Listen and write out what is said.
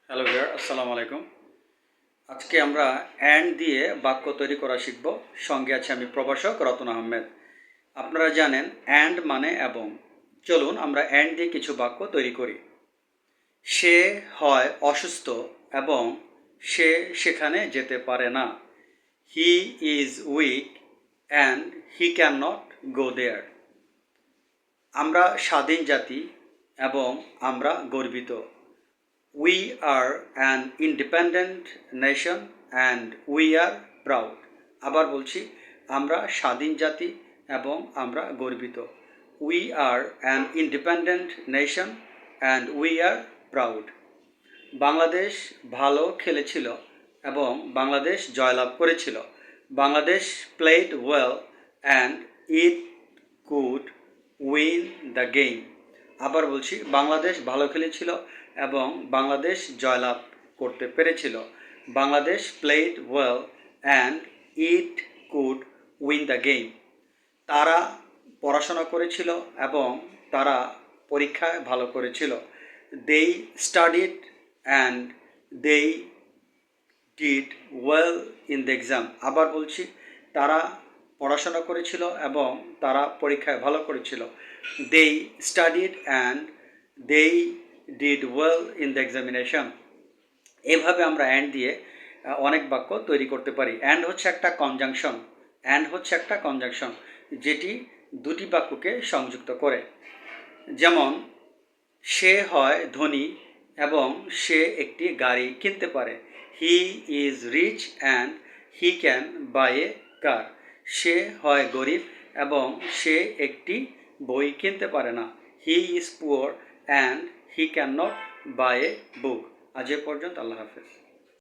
Hello viewer, আসসালামু আলাইকুম। আজকে আমরা অ্যান্ড দিয়ে বাক্য তৈরি করা শিখব। সঙ্গে আছে আমি প্রভাষক রতন আহমেদ। আপনারা জানেন অ্যান্ড মানে এবং। চলুন আমরা অ্যান্ড দিয়ে কিছু বাক্য তৈরি করি। সে হয় অসুস্থ এবং সে সেখানে যেতে পারে না। He is weak and he can not go there. আমরা স্বাধীন জাতি এবং আমরা গর্বিত। We are an independent nation and we are proud. আবার বলছি, আমরা স্বাধীন জাতি এবং আমরা গর্বিত। We are an independent nation and we are proud. Bangladesh ভালো খেলেছিল এবং বাংলাদেশ জয়লাভ করেছিল। Bangladesh played well and it could win the game. আবার বলছি, বাংলাদেশ ভালো খেলেছিল এবং বাংলাদেশ জয়লাভ করতে পেরেছিল। Bangladesh played well and it could win the game. তারা পড়াশোনা করেছিল এবং তারা পরীক্ষায় ভালো করেছিল। They studied and they did well in the exam. আবার বলছি, তারা পড়াশোনা করেছিল এবং তারা পরীক্ষায় ভালো করেছিল। They studied and they did well in the examination. এভাবে আমরা অ্যান্ড দিয়ে অনেক বাক্য তৈরি করতে পারি। অ্যান্ড হচ্ছে একটা কনজাংশন যেটি দুটি বাক্যকে সংযুক্ত করে। যেমন, সে হয় ধনী এবং সে একটি গাড়ি কিনতে পারে। He is rich and he can buy a car. সে হয় গরিব এবং সে একটি বই কিনতে পারে না। He is poor and he can not buy a book. আজ এ পর্যন্ত, আল্লাহ হাফেজ।